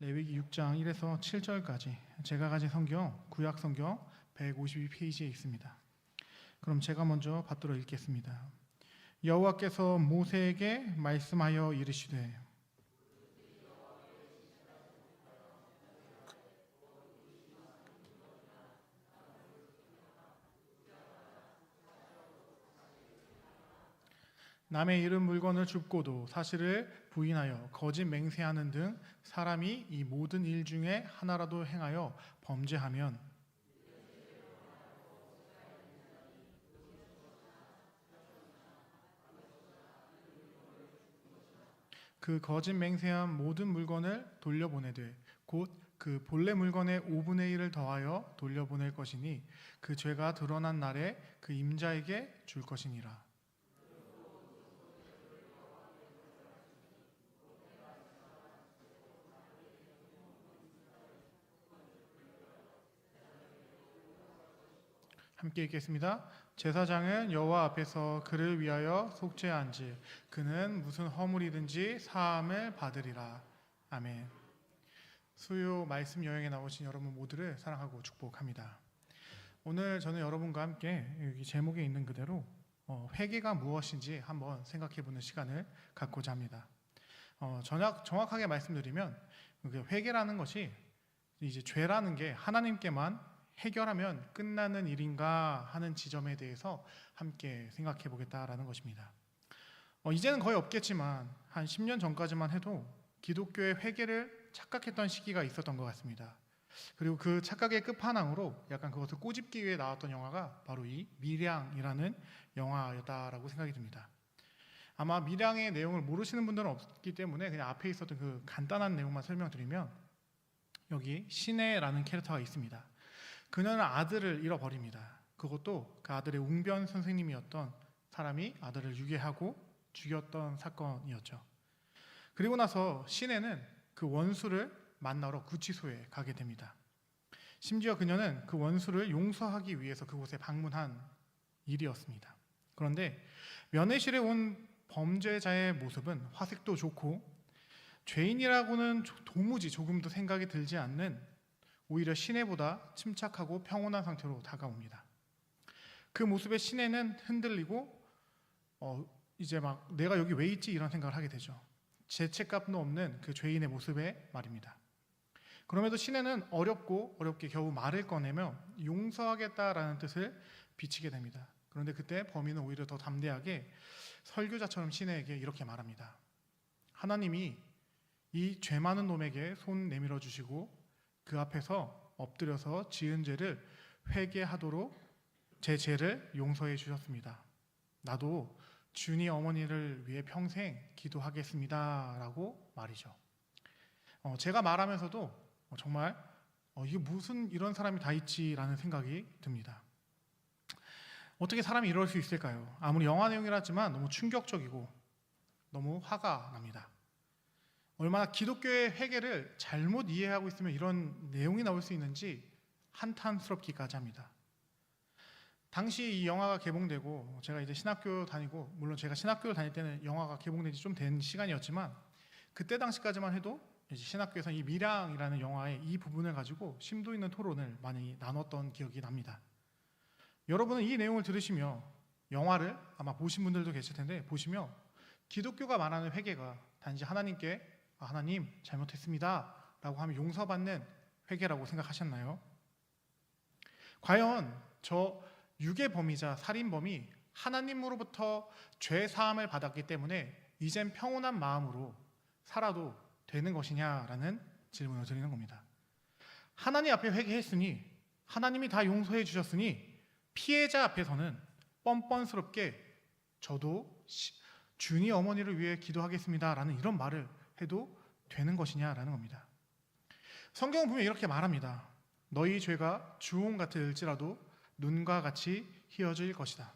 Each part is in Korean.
레위기 6장 1에서 7절까지 제가 가진 성경, 구약 성경 152페이지에 있습니다. 그럼 제가 먼저 받들어 읽겠습니다. 여호와께서 모세에게 말씀하여 이르시되 남의 잃은 물건을 줍고도 사실을 부인하여 거짓 맹세하는 등 사람이 이 모든 일 중에 하나라도 행하여 범죄하면 그 거짓 맹세한 모든 물건을 돌려보내되 곧 그 본래 물건의 5분의 1을 더하여 돌려보낼 것이니 그 죄가 드러난 날에 그 임자에게 줄 것이니라. 함께 읽겠습니다. 제사장은 여호와 앞에서 그를 위하여 속죄한즉 그는 무슨 허물이든지 사함을 받으리라. 아멘. 수요 말씀 여행에 나오신 여러분 모두를 사랑하고 축복합니다. 오늘 저는 여러분과 함께 여기 제목에 있는 그대로 회개가 무엇인지 한번 생각해보는 시간을 갖고자 합니다. 정확하게 말씀드리면 회개라는 것이 이제 죄라는 게 하나님께만 해결하면 끝나는 일인가 하는 지점에 대해서 함께 생각해 보겠다라는 것입니다. 이제는 거의 없겠지만 한 10년 전까지만 해도 기독교의 회개를 착각했던 시기가 있었던 것 같습니다. 그리고 그 착각의 끝판왕으로 약간 그것을 꼬집기 위해 나왔던 영화가 바로 이 밀양이라는 영화였다라고 생각이 듭니다. 아마 밀양의 내용을 모르시는 분들은 없기 때문에 그냥 앞에 있었던 그 간단한 내용만 설명드리면 여기 신혜라는 캐릭터가 있습니다. 그녀는 아들을 잃어버립니다. 그것도 그 아들의 웅변 선생님이었던 사람이 아들을 유괴하고 죽였던 사건이었죠. 그리고 나서 신혜는 그 원수를 만나러 구치소에 가게 됩니다. 심지어 그녀는 그 원수를 용서하기 위해서 그곳에 방문한 일이었습니다. 그런데 면회실에 온 범죄자의 모습은 화색도 좋고 죄인이라고는 도무지 조금도 생각이 들지 않는 오히려 신혜보다 침착하고 평온한 상태로 다가옵니다. 그 모습에 신혜는 흔들리고 이제 막 내가 여기 왜 있지 이런 생각을 하게 되죠. 죄책감도 없는 그 죄인의 모습에 말입니다. 그럼에도 신혜는 어렵게 겨우 말을 꺼내며 용서하겠다라는 뜻을 비치게 됩니다. 그런데 그때 범인은 오히려 더 담대하게 설교자처럼 신혜에게 이렇게 말합니다. 하나님이 이 죄 많은 놈에게 손 내밀어 주시고 그 앞에서 엎드려서 지은 죄를 회개하도록 제 죄를 용서해 주셨습니다. 나도 준이 어머니를 위해 평생 기도하겠습니다 라고 말이죠. 제가 말하면서도 정말 이게 무슨 이런 사람이 다 있지라는 생각이 듭니다. 어떻게 사람이 이럴 수 있을까요? 아무리 영화 내용이라지만 너무 충격적이고 너무 화가 납니다. 얼마나 기독교의 회개를 잘못 이해하고 있으면 이런 내용이 나올 수 있는지 한탄스럽기까지 합니다. 당시 이 영화가 개봉되고 제가 이제 신학교 다니고, 물론 제가 신학교를 다닐 때는 영화가 개봉된 지 좀 된 시간이었지만 그때 당시까지만 해도 이제 신학교에서 이 밀양이라는 영화의 이 부분을 가지고 심도 있는 토론을 많이 나눴던 기억이 납니다. 여러분은 이 내용을 들으시며 영화를 아마 보신 분들도 계실 텐데 보시며 기독교가 말하는 회개가 단지 하나님께 하나님 잘못했습니다 라고 하면 용서받는 회개라고 생각하셨나요? 과연 저 유괴 범위자 살인범이 하나님으로부터 죄 사함을 받았기 때문에 이젠 평온한 마음으로 살아도 되는 것이냐라는 질문을 드리는 겁니다. 하나님 앞에 회개했으니 하나님이 다 용서해 주셨으니 피해자 앞에서는 뻔뻔스럽게 저도 준이 어머니를 위해 기도하겠습니다 라는 이런 말을 해도 되는 것이냐라는 겁니다. 성경은 분명히 이렇게 말합니다. 너희 죄가 주홍 같을지라도 눈과 같이 희어질 것이다.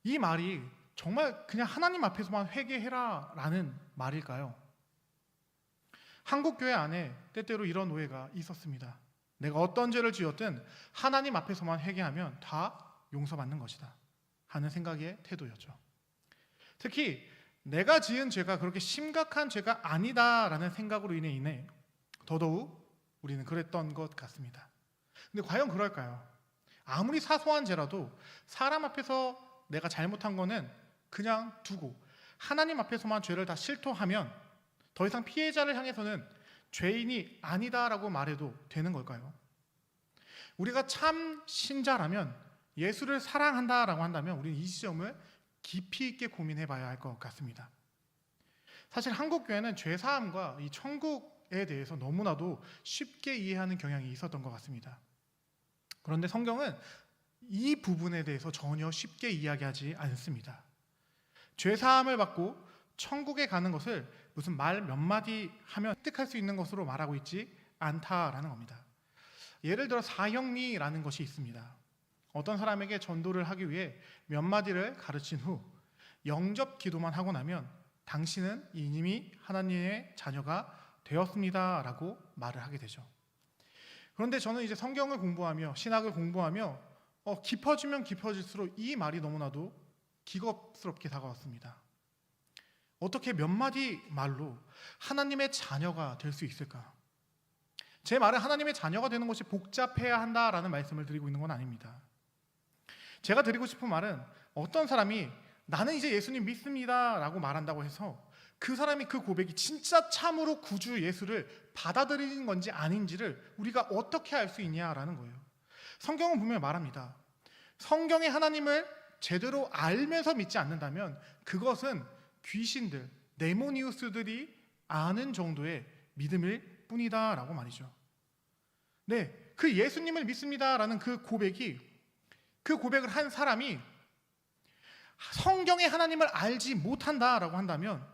이 말이 정말 그냥 하나님 앞에서만 회개해라 라는 말일까요? 한국교회 안에 때때로 이런 오해가 있었습니다. 내가 어떤 죄를 지었든 하나님 앞에서만 회개하면 다 용서받는 것이다 하는 생각의 태도였죠. 특히 내가 지은 죄가 그렇게 심각한 죄가 아니다라는 생각으로 인해 더더욱 우리는 그랬던 것 같습니다. 근데 과연 그럴까요? 아무리 사소한 죄라도 사람 앞에서 내가 잘못한 거는 그냥 두고 하나님 앞에서만 죄를 다 실토하면 더 이상 피해자를 향해서는 죄인이 아니다라고 말해도 되는 걸까요? 우리가 참 신자라면, 예수를 사랑한다라고 한다면 우리는 이 지점을 깊이 있게 고민해 봐야 할 것 같습니다. 사실 한국 교회는 죄 사함과 이 천국에 대해서 너무나도 쉽게 이해하는 경향이 있었던 것 같습니다. 그런데 성경은 이 부분에 대해서 전혀 쉽게 이야기하지 않습니다. 죄 사함을 받고 천국에 가는 것을 무슨 말 몇 마디 하면 획득할 수 있는 것으로 말하고 있지 않다라는 겁니다. 예를 들어 사형리라는 것이 있습니다. 어떤 사람에게 전도를 하기 위해 몇 마디를 가르친 후 영접 기도만 하고 나면 당신은 이미 하나님의 자녀가 되었습니다 라고 말을 하게 되죠. 그런데 저는 이제 성경을 공부하며 신학을 공부하며 깊어지면 깊어질수록 이 말이 너무나도 기겁스럽게 다가왔습니다. 어떻게 몇 마디 말로 하나님의 자녀가 될 수 있을까? 제 말은 하나님의 자녀가 되는 것이 복잡해야 한다라는 말씀을 드리고 있는 건 아닙니다. 제가 드리고 싶은 말은 어떤 사람이 나는 이제 예수님 믿습니다 라고 말한다고 해서 그 사람이 그 고백이 진짜 참으로 구주 예수를 받아들이는 건지 아닌지를 우리가 어떻게 알 수 있냐라는 거예요. 성경은 분명히 말합니다. 성경의 하나님을 제대로 알면서 믿지 않는다면 그것은 귀신들, 데모니우스들이 아는 정도의 믿음일 뿐이다 라고 말이죠. 네, 그 예수님을 믿습니다라는 그 고백을 한 사람이 성경의 하나님을 알지 못한다라고 한다면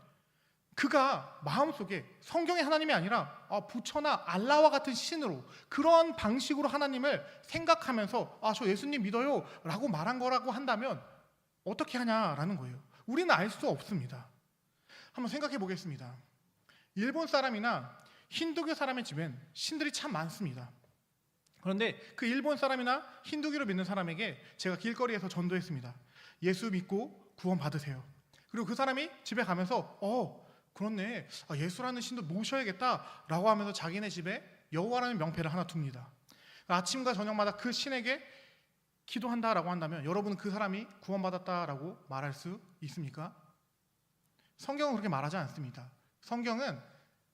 그가 마음속에 성경의 하나님이 아니라 부처나 알라와 같은 신으로 그런 방식으로 하나님을 생각하면서 저 예수님 믿어요 라고 말한 거라고 한다면 어떻게 하냐라는 거예요. 우리는 알 수 없습니다. 한번 생각해 보겠습니다. 일본 사람이나 힌두교 사람의 집엔 신들이 참 많습니다. 그런데 그 일본 사람이나 힌두교를 믿는 사람에게 제가 길거리에서 전도했습니다. 예수 믿고 구원 받으세요. 그리고 그 사람이 집에 가면서 그렇네, 예수라는 신도 모셔야겠다 라고 하면서 자기네 집에 여호와라는 명패를 하나 둡니다. 아침과 저녁마다 그 신에게 기도한다라고 한다면 여러분은 그 사람이 구원받았다라고 말할 수 있습니까? 성경은 그렇게 말하지 않습니다. 성경은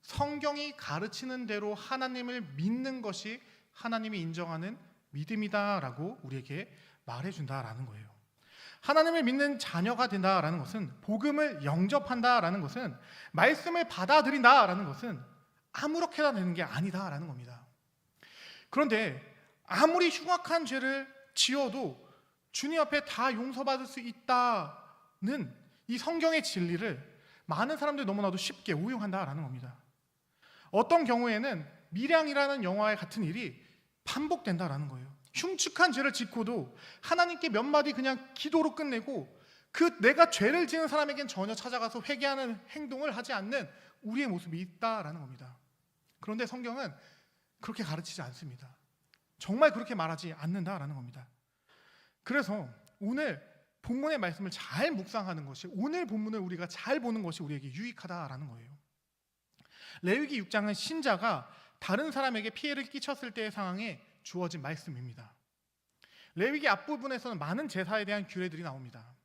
성경이 가르치는 대로 하나님을 믿는 것이 하나님이 인정하는 믿음이다라고 우리에게 말해준다라는 거예요. 하나님을 믿는 자녀가 된다라는 것은, 복음을 영접한다라는 것은, 말씀을 받아들인다라는 것은 아무렇게나 되는 게 아니다라는 겁니다. 그런데 아무리 흉악한 죄를 지어도 주님 앞에 다 용서받을 수 있다는 이 성경의 진리를 많은 사람들이 너무나도 쉽게 오용한다라는 겁니다. 어떤 경우에는 밀양이라는 영화의 같은 일이 반복된다라는 거예요. 흉측한 죄를 짓고도 하나님께 몇 마디 그냥 기도로 끝내고 내가 죄를 지은 사람에겐 전혀 찾아가서 회개하는 행동을 하지 않는 우리의 모습이 있다라는 겁니다. 그런데 성경은 그렇게 가르치지 않습니다. 정말 그렇게 말하지 않는다라는 겁니다. 그래서 오늘 본문의 말씀을 잘 묵상하는 것이, 오늘 본문을 우리가 잘 보는 것이 우리에게 유익하다라는 거예요. 레위기 6장은 신자가 다른 사람에게 피해를 끼쳤을 때의 상황에 주어진 말씀입니다. 레위기 앞부분에서는 많은 제사에 대한 규례들이 나옵니다.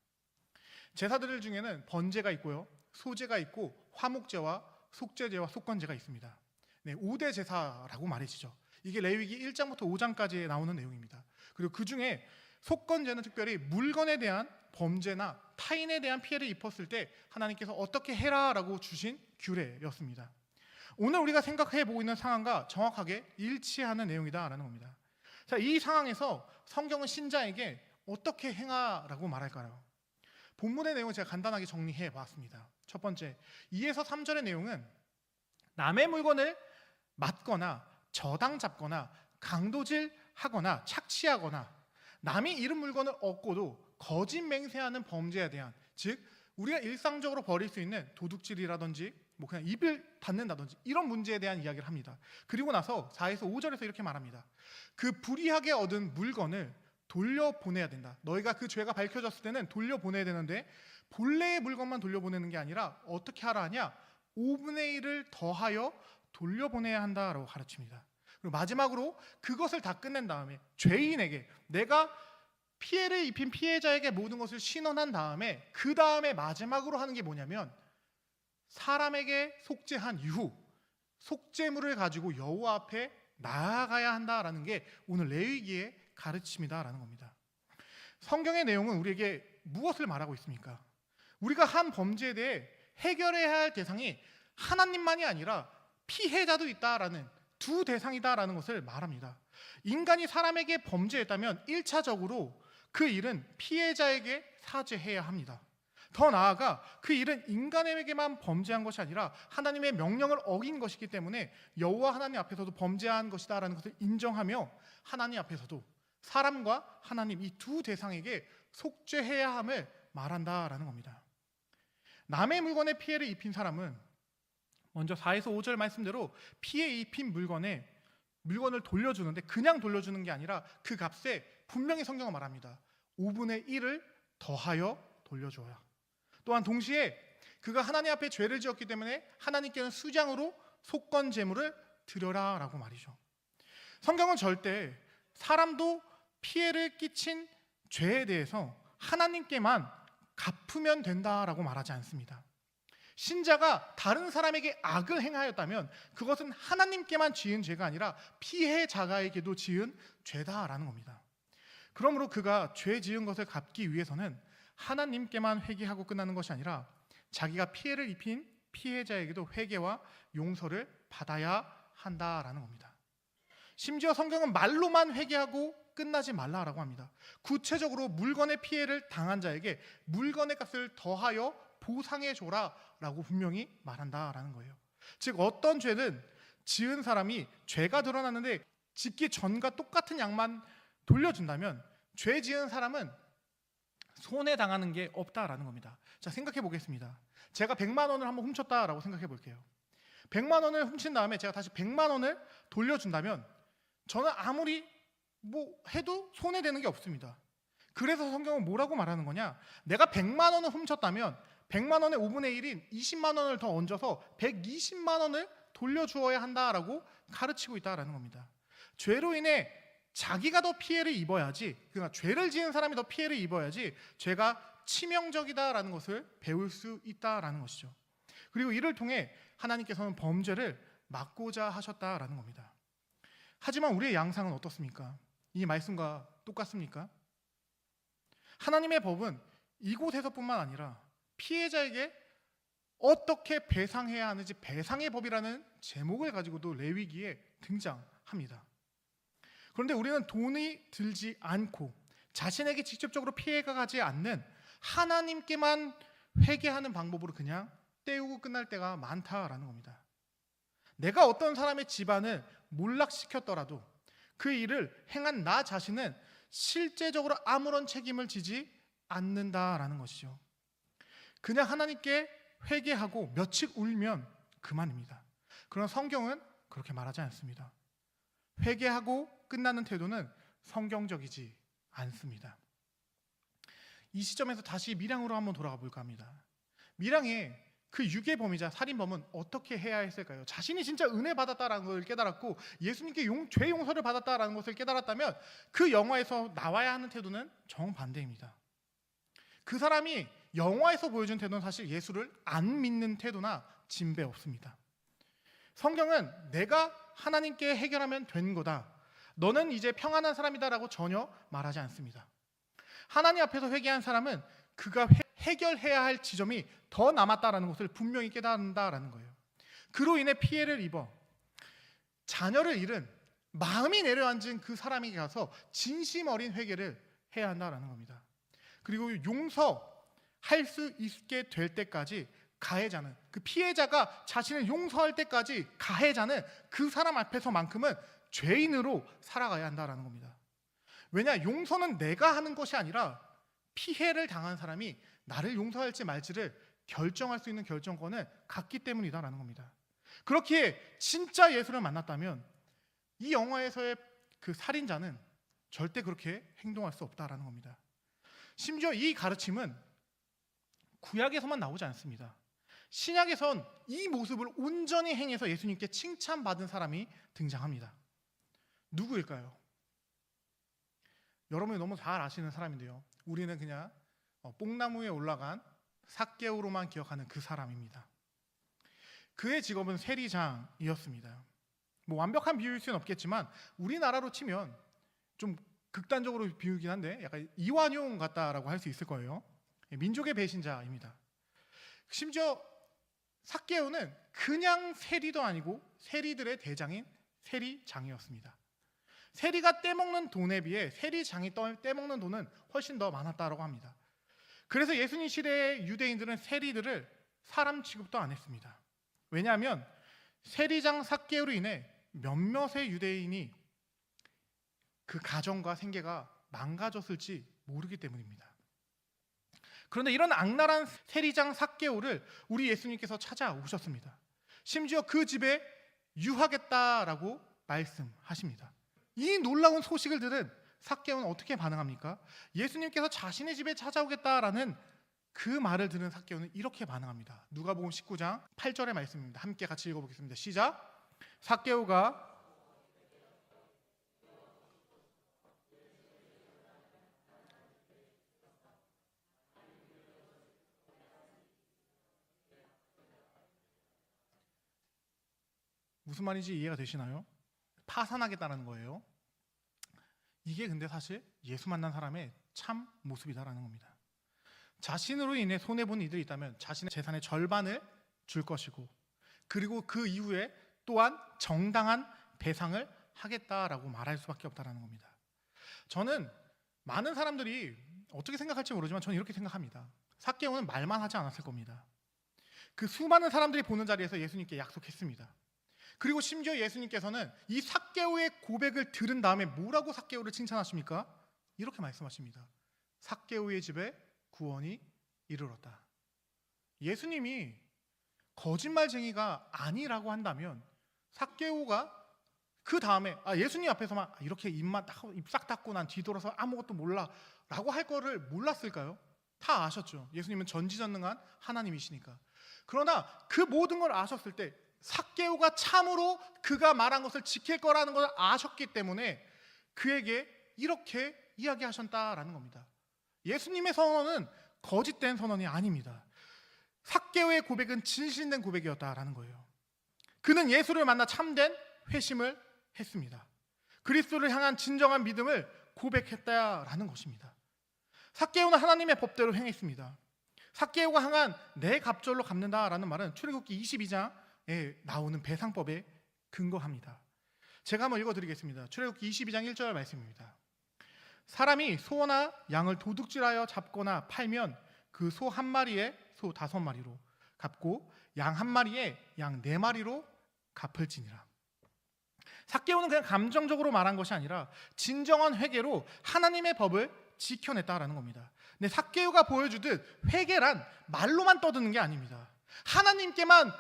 제사들 중에는 번제가 있고요, 소제가 있고 화목제와 속죄제와 속건제가 있습니다. 5대 제사라고 말해지죠. 이게 레위기 1장부터 5장까지 나오는 내용입니다. 그리고 그 중에 속건제는 특별히 물건에 대한 범죄나 타인에 대한 피해를 입었을 때 하나님께서 어떻게 해라라고 주신 규례였습니다. 오늘 우리가 생각해 보고 있는 상황과 정확하게 일치하는 내용이다라는 겁니다. 자, 이 상황에서 성경은 신자에게 어떻게 행하라고 말할까요? 본문의 내용을 제가 간단하게 정리해 봤습니다. 첫 번째, 2에서 3절의 내용은 남의 물건을 맞거나 저당 잡거나 강도질하거나 착취하거나 남이 잃은 물건을 얻고도 거짓 맹세하는 범죄에 대한, 즉 우리가 일상적으로 벌일 수 있는 도둑질이라든지 그냥 입을 닫는다든지 이런 문제에 대한 이야기를 합니다. 그리고 나서 4에서 5절에서 이렇게 말합니다. 그 불의하게 얻은 물건을 돌려보내야 된다. 너희가 그 죄가 밝혀졌을 때는 돌려보내야 되는데 본래의 물건만 돌려보내는 게 아니라 어떻게 하라 하냐? 5분의 1을 더하여 돌려보내야 한다라고 가르칩니다. 그리고 마지막으로 그것을 다 끝낸 다음에 죄인에게, 내가 피해를 입힌 피해자에게 모든 것을 신원한 다음에 그 다음에 마지막으로 하는 게 뭐냐면 사람에게 속죄한 이후 속죄물을 가지고 여호와 앞에 나아가야 한다라는 게 오늘 레위기의 가르침이다라는 겁니다. 성경의 내용은 우리에게 무엇을 말하고 있습니까? 우리가 한 범죄에 대해 해결해야 할 대상이 하나님만이 아니라 피해자도 있다라는 두 대상이다라는 것을 말합니다. 인간이 사람에게 범죄했다면 1차적으로 그 일은 피해자에게 사죄해야 합니다. 더 나아가 그 일은 인간에게만 범죄한 것이 아니라 하나님의 명령을 어긴 것이기 때문에 여호와 하나님 앞에서도 범죄한 것이다라는 것을 인정하며 하나님 앞에서도 사람과 하나님 이 두 대상에게 속죄해야 함을 말한다라는 겁니다. 남의 물건에 피해를 입힌 사람은 먼저 4에서 5절 말씀대로 피해 입힌 물건을 돌려주는데 그냥 돌려주는 게 아니라 그 값에 분명히 성경은 말합니다. 5분의 1을 더하여 돌려줘야. 또한 동시에 그가 하나님 앞에 죄를 지었기 때문에 하나님께는 수장으로 속건 제물을 드려라 라고 말이죠. 성경은 절대 사람도 피해를 끼친 죄에 대해서 하나님께만 갚으면 된다라고 말하지 않습니다. 신자가 다른 사람에게 악을 행하였다면 그것은 하나님께만 지은 죄가 아니라 피해자가에게도 지은 죄다라는 겁니다. 그러므로 그가 죄 지은 것을 갚기 위해서는 하나님께만 회개하고 끝나는 것이 아니라 자기가 피해를 입힌 피해자에게도 회개와 용서를 받아야 한다라는 겁니다. 심지어 성경은 말로만 회개하고 끝나지 말라라고 합니다. 구체적으로 물건의 피해를 당한 자에게 물건의 값을 더하여 보상해 줘라라고 분명히 말한다라는 거예요. 즉 어떤 죄는 지은 사람이 죄가 드러났는데 짓기 전과 똑같은 양만 돌려준다면 죄 지은 사람은 손해 당하는 게 없다라는 겁니다. 자, 생각해 보겠습니다. 제가 100만 원을 한번 훔쳤다라고 생각해 볼게요. 100만 원을 훔친 다음에 제가 다시 100만 원을 돌려준다면 저는 아무리 해도 손해되는 게 없습니다. 그래서 성경은 뭐라고 말하는 거냐? 내가 100만 원을 훔쳤다면 100만 원의 5분의 1인 20만 원을 더 얹어서 120만 원을 돌려주어야 한다라고 가르치고 있다라는 겁니다. 죄로 인해 자기가 더 피해를 입어야지, 그러니까 죄를 지은 사람이 더 피해를 입어야지 죄가 치명적이다라는 것을 배울 수 있다라는 것이죠. 그리고 이를 통해 하나님께서는 범죄를 막고자 하셨다라는 겁니다. 하지만 우리의 양상은 어떻습니까? 이 말씀과 똑같습니까? 하나님의 법은 이곳에서뿐만 아니라 피해자에게 어떻게 배상해야 하는지 배상의 법이라는 제목을 가지고도 레위기에 등장합니다. 그런데 우리는 돈이 들지 않고 자신에게 직접적으로 피해가 가지 않는 하나님께만 회개하는 방법으로 그냥 때우고 끝날 때가 많다라는 겁니다. 내가 어떤 사람의 집안을 몰락시켰더라도 그 일을 행한 나 자신은 실제적으로 아무런 책임을 지지 않는다라는 것이죠. 그냥 하나님께 회개하고 며칠 울면 그만입니다. 그러나 성경은 그렇게 말하지 않습니다. 회개하고 끝나는 태도는 성경적이지 않습니다. 이 시점에서 다시 밀양으로 한번 돌아가 볼까 합니다. 밀양의 그 유괴 범이자 살인범은 어떻게 해야 했을까요? 자신이 진짜 은혜 받았다라는 것을 깨달았고 예수님께 죄 용서를 받았다라는 것을 깨달았다면 그 영화에서 나와야 하는 태도는 정반대입니다. 그 사람이 영화에서 보여준 태도는 사실 예수를 안 믿는 태도나 진배 없습니다. 성경은 내가 하나님께 해결하면 된 거다, 너는 이제 평안한 사람이다라고 전혀 말하지 않습니다. 하나님 앞에서 회개한 사람은 그가 해결해야 할 지점이 더 남았다라는 것을 분명히 깨닫는다라는 거예요. 그로 인해 피해를 입어 자녀를 잃은 마음이 내려앉은 그 사람에게 가서 진심 어린 회개를 해야 한다라는 겁니다. 그리고 용서할 수 있게 될 때까지 가해자는, 그 피해자가 자신을 용서할 때까지 가해자는 그 사람 앞에서만큼은 죄인으로 살아가야 한다라는 겁니다. 왜냐? 용서는 내가 하는 것이 아니라 피해를 당한 사람이 나를 용서할지 말지를 결정할 수 있는 결정권을 갖기 때문이다라는 겁니다. 그렇기에 진짜 예수를 만났다면 이 영화에서의 그 살인자는 절대 그렇게 행동할 수 없다라는 겁니다. 심지어 이 가르침은 구약에서만 나오지 않습니다. 신약에선 이 모습을 온전히 행해서 예수님께 칭찬받은 사람이 등장합니다. 누구일까요? 여러분이 너무 잘 아시는 사람인데요. 우리는 그냥 뽕나무에 올라간 삭개오로만 기억하는 그 사람입니다. 그의 직업은 세리장이었습니다. 뭐 완벽한 비유일 수는 없겠지만 우리나라로 치면 좀 극단적으로 비유긴 한데 약간 이완용 같다라고 할 수 있을 거예요. 민족의 배신자입니다. 심지어 삭개오는 그냥 세리도 아니고 세리들의 대장인 세리장이었습니다. 세리가 떼먹는 돈에 비해 세리장이 떼먹는 돈은 훨씬 더 많았다고 합니다. 그래서 예수님 시대의 유대인들은 세리들을 사람 취급도 안 했습니다. 왜냐하면 세리장 삭개오로 인해 몇몇의 유대인이 그 가정과 생계가 망가졌을지 모르기 때문입니다. 그런데 이런 악랄한 세리장 삭개오를 우리 예수님께서 찾아오셨습니다. 심지어 그 집에 유하겠다라고 말씀하십니다. 이 놀라운 소식을 들은 삭개오는 어떻게 반응합니까? 예수님께서 자신의 집에 찾아오겠다라는 그 말을 들은 삭개오는 이렇게 반응합니다. 누가복음 19장 8절의 말씀입니다. 함께 같이 읽어보겠습니다. 시작. 삭개오가 무슨 말인지 이해가 되시나요? 파산하겠다는 거예요. 이게 근데 사실 예수 만난 사람의 참 모습이다라는 겁니다. 자신으로 인해 손해본 이들이 있다면 자신의 재산의 절반을 줄 것이고, 그리고 그 이후에 또한 정당한 배상을 하겠다라고 말할 수밖에 없다라는 겁니다. 저는 많은 사람들이 어떻게 생각할지 모르지만 저는 이렇게 생각합니다. 삭개오는 말만 하지 않았을 겁니다. 그 수많은 사람들이 보는 자리에서 예수님께 약속했습니다. 그리고 심지어 예수님께서는 이 삭개오의 고백을 들은 다음에 뭐라고 삭개오를 칭찬하십니까? 이렇게 말씀하십니다. 삭개오의 집에 구원이 이르렀다. 예수님이 거짓말쟁이가 아니라고 한다면 삭개오가 그 다음에 예수님 앞에서만 이렇게 입 싹 닫고 난 뒤돌아서 아무것도 몰라 라고 할 거를 몰랐을까요? 다 아셨죠. 예수님은 전지전능한 하나님이시니까. 그러나 그 모든 걸 아셨을 때 삭개오가 참으로 그가 말한 것을 지킬 거라는 것을 아셨기 때문에 그에게 이렇게 이야기하셨다라는 겁니다. 예수님의 선언은 거짓된 선언이 아닙니다. 삭개오의 고백은 진실된 고백이었다라는 거예요. 그는 예수를 만나 참된 회심을 했습니다. 그리스도를 향한 진정한 믿음을 고백했다라는 것입니다. 삭개오는 하나님의 법대로 행했습니다. 삭개오가 향한 내 갑절로 갚는다라는 말은 출애굽기 22장에 나오는 배상법에 근거합니다. 제가 한번 읽어드리겠습니다. 출애굽기 22장 1절 말씀입니다. 사람이 소나 양을 도둑질하여 잡거나 팔면 그 소 한 마리에 소 5마리로 갚고 양 한 마리에 양 4마리로 갚을지니라. 삭개오는 그냥 감정적으로 말한 것이 아니라 진정한 회개로 하나님의 법을 지켜냈다라는 겁니다. 근데 삭개오가 보여주듯 회개란 말로만 떠드는 게 아닙니다. 하나님께만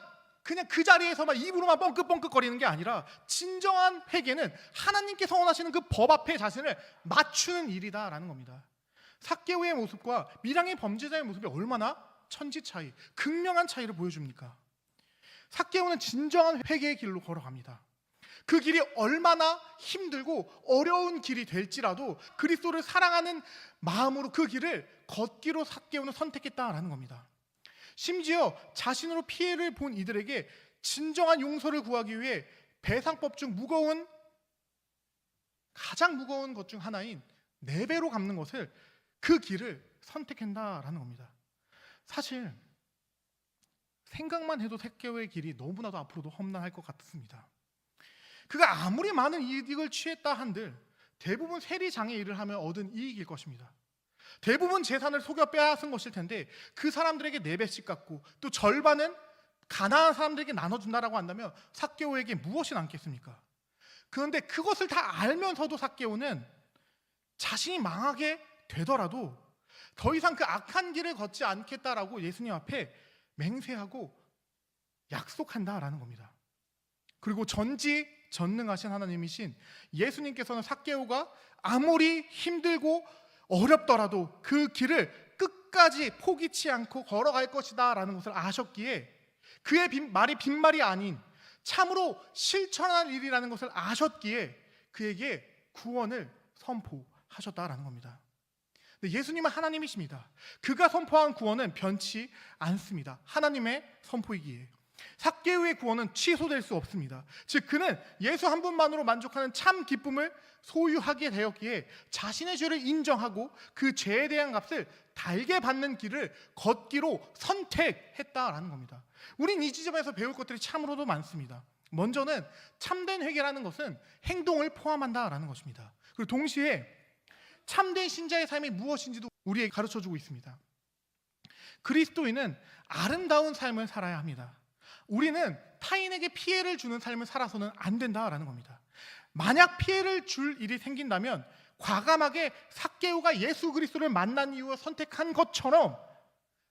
그냥 그 자리에서만 입으로만 뻥끗뻥끗거리는 게 아니라 진정한 회개는 하나님께 서원하시는 그 법 앞에 자신을 맞추는 일이다라는 겁니다. 삭개오의 모습과 미량의 범죄자의 모습이 얼마나 천지 차이, 극명한 차이를 보여줍니까? 삭개오는 진정한 회개의 길로 걸어갑니다. 그 길이 얼마나 힘들고 어려운 길이 될지라도 그리스도를 사랑하는 마음으로 그 길을 걷기로 삭개오는 선택했다라는 겁니다. 심지어 자신으로 피해를 본 이들에게 진정한 용서를 구하기 위해 배상법 중 가장 무거운 것 중 하나인 4배로 갚는 것을 그 길을 선택한다라는 겁니다. 사실 생각만 해도 삭개오의 길이 너무나도 앞으로도 험난할 것 같습니다. 그가 아무리 많은 이익을 취했다 한들 대부분 세리장의 일을 하며 얻은 이익일 것입니다. 대부분 재산을 속여 빼앗은 것일 텐데 그 사람들에게 4배씩 갚고 또 절반은 가난한 사람들에게 나눠준다라고 한다면 삭개오에게 무엇이 남겠습니까? 그런데 그것을 다 알면서도 삭개오는 자신이 망하게 되더라도 더 이상 그 악한 길을 걷지 않겠다라고 예수님 앞에 맹세하고 약속한다라는 겁니다. 그리고 전지전능하신 하나님이신 예수님께서는 삭개오가 아무리 힘들고 어렵더라도 그 길을 끝까지 포기치 않고 걸어갈 것이다 라는 것을 아셨기에 그의 말이 빈말이 아닌 참으로 실천할 일이라는 것을 아셨기에 그에게 구원을 선포하셨다라는 겁니다. 예수님은 하나님이십니다. 그가 선포한 구원은 변치 않습니다. 하나님의 선포이기에 삭개오의 구원은 취소될 수 없습니다. 즉 그는 예수 한 분만으로 만족하는 참 기쁨을 소유하게 되었기에 자신의 죄를 인정하고 그 죄에 대한 값을 달게 받는 길을 걷기로 선택했다라는 겁니다. 우린 이 지점에서 배울 것들이 참으로도 많습니다. 먼저는 참된 회개라는 것은 행동을 포함한다라는 것입니다. 그리고 동시에 참된 신자의 삶이 무엇인지도 우리에게 가르쳐주고 있습니다. 그리스도인은 아름다운 삶을 살아야 합니다. 우리는 타인에게 피해를 주는 삶을 살아서는 안 된다라는 겁니다. 만약 피해를 줄 일이 생긴다면 과감하게 삭개오가 예수 그리스도를 만난 이후에 선택한 것처럼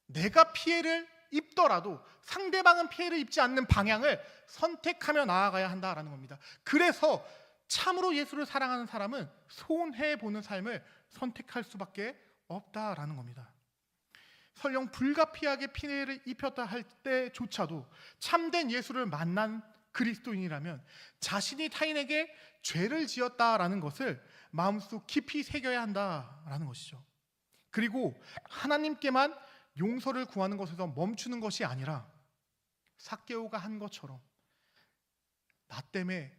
내가 피해를 입더라도 상대방은 피해를 입지 않는 방향을 선택하며 나아가야 한다라는 겁니다. 그래서 참으로 예수를 사랑하는 사람은 손해보는 삶을 선택할 수밖에 없다라는 겁니다. 설령 불가피하게 피해를 입혔다 할 때조차도 참된 예수를 만난 그리스도인이라면 자신이 타인에게 죄를 지었다라는 것을 마음속 깊이 새겨야 한다라는 것이죠. 그리고 하나님께만 용서를 구하는 것에서 멈추는 것이 아니라 삭개오가 한 것처럼 나 때문에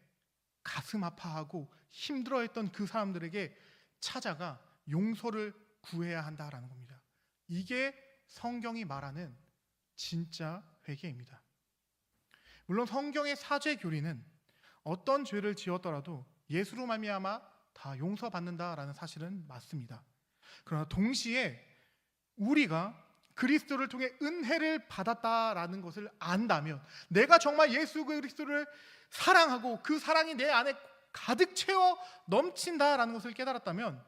가슴 아파하고 힘들어했던 그 사람들에게 찾아가 용서를 구해야 한다라는 겁니다. 이게 성경이 말하는 진짜 회개입니다. 물론 성경의 사죄 교리는 어떤 죄를 지었더라도 예수로 말미암아 다 용서받는다라는 사실은 맞습니다. 그러나 동시에 우리가 그리스도를 통해 은혜를 받았다라는 것을 안다면, 내가 정말 예수 그리스도를 사랑하고 그 사랑이 내 안에 가득 채워 넘친다라는 것을 깨달았다면,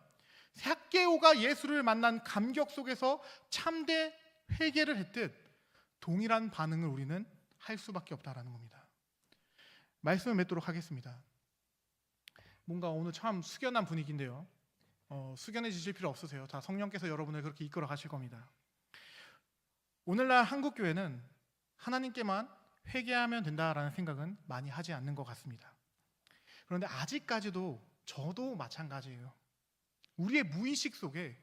삭개오가 예수를 만난 감격 속에서 참된 회개를 했듯 동일한 반응을 우리는 할 수밖에 없다라는 겁니다. 말씀을 맺도록 하겠습니다. 뭔가 오늘 참 숙연한 분위기인데요. 숙연해지실 필요 없으세요. 다 성령께서 여러분을 그렇게 이끌어 가실 겁니다. 오늘날 한국교회는 하나님께만 회개하면 된다라는 생각은 많이 하지 않는 것 같습니다. 그런데 아직까지도 저도 마찬가지예요. 우리의 무의식 속에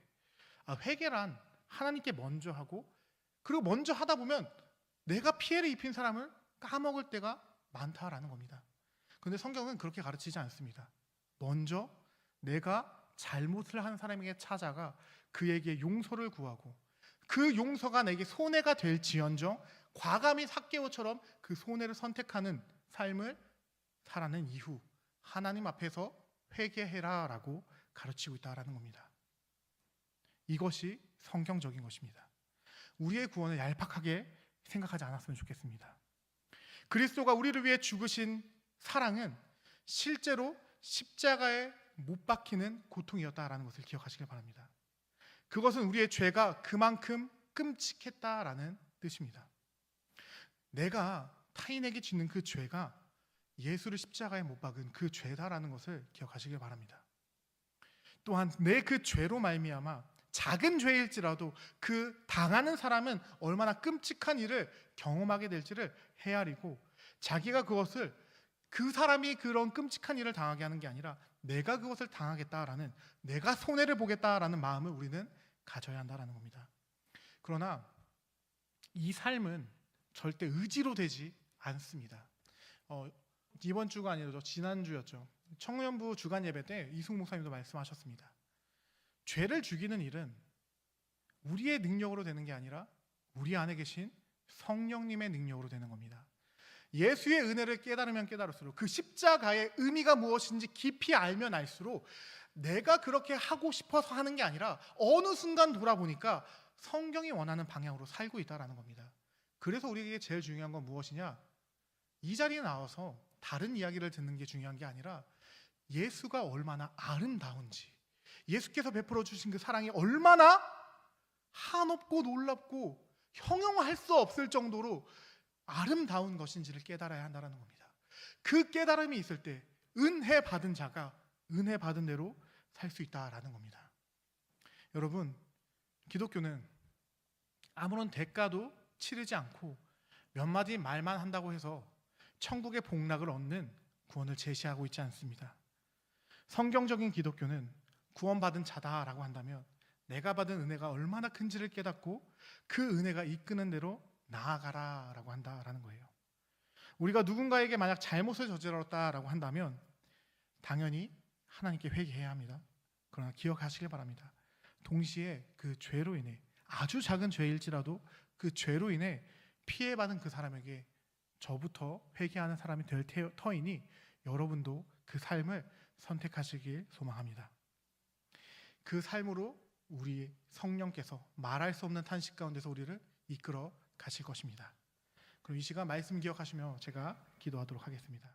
회개란 하나님께 먼저 하고, 그리고 먼저 하다 보면 내가 피해를 입힌 사람을 까먹을 때가 많다라는 겁니다. 그런데 성경은 그렇게 가르치지 않습니다. 먼저 내가 잘못을 한 사람에게 찾아가 그에게 용서를 구하고, 그 용서가 내게 손해가 될지언정 과감히 삭개오처럼 그 손해를 선택하는 삶을 살아낸 이후 하나님 앞에서 회개해라라고 가르치고 있다라는 겁니다. 이것이 성경적인 것입니다. 우리의 구원을 얄팍하게 생각하지 않았으면 좋겠습니다. 그리스도가 우리를 위해 죽으신 사랑은 실제로 십자가에 못 박히는 고통이었다라는 것을 기억하시길 바랍니다. 그것은 우리의 죄가 그만큼 끔찍했다라는 뜻입니다. 내가 타인에게 짓는 그 죄가 예수를 십자가에 못 박은 그 죄다라는 것을 기억하시길 바랍니다. 또한 내 그 죄로 말미암아 작은 죄일지라도 그 당하는 사람은 얼마나 끔찍한 일을 경험하게 될지를 헤아리고, 자기가 그것을, 그 사람이 그런 끔찍한 일을 당하게 하는 게 아니라 내가 그것을 당하겠다라는, 내가 손해를 보겠다라는 마음을 우리는 가져야 한다라는 겁니다. 그러나 이 삶은 절대 의지로 되지 않습니다. 이번 주가 아니라 지난주였죠. 청년부 주간 예배 때 이승 목사님도 말씀하셨습니다. 죄를 죽이는 일은 우리의 능력으로 되는 게 아니라 우리 안에 계신 성령님의 능력으로 되는 겁니다. 예수의 은혜를 깨달으면 깨달을수록, 그 십자가의 의미가 무엇인지 깊이 알면 알수록 내가 그렇게 하고 싶어서 하는 게 아니라 어느 순간 돌아보니까 성경이 원하는 방향으로 살고 있다는 겁니다. 그래서 우리에게 제일 중요한 건 무엇이냐? 이 자리에 나와서 다른 이야기를 듣는 게 중요한 게 아니라 예수가 얼마나 아름다운지, 예수께서 베풀어 주신 그 사랑이 얼마나 한없고 놀랍고 형용할 수 없을 정도로 아름다운 것인지를 깨달아야 한다는 겁니다. 그 깨달음이 있을 때 은혜 받은 자가 은혜 받은 대로 살 수 있다라는 겁니다. 여러분, 기독교는 아무런 대가도 치르지 않고 몇 마디 말만 한다고 해서 천국의 복락을 얻는 구원을 제시하고 있지 않습니다. 성경적인 기독교는 구원받은 자다라고 한다면 내가 받은 은혜가 얼마나 큰지를 깨닫고 그 은혜가 이끄는 대로 나아가라라고 한다라는 거예요. 우리가 누군가에게 만약 잘못을 저질렀다라고 한다면 당연히 하나님께 회개해야 합니다. 그러나 기억하시길 바랍니다. 동시에 그 죄로 인해 아주 작은 죄일지라도 그 죄로 인해 피해받은 그 사람에게 저부터 회개하는 사람이 될 터이니 여러분도 그 삶을 선택하시길 소망합니다. 그 삶으로 우리 성령께서 말할 수 없는 탄식 가운데서 우리를 이끌어 가실 것입니다. 그럼 이 시간 말씀 기억하시며 제가 기도하도록 하겠습니다.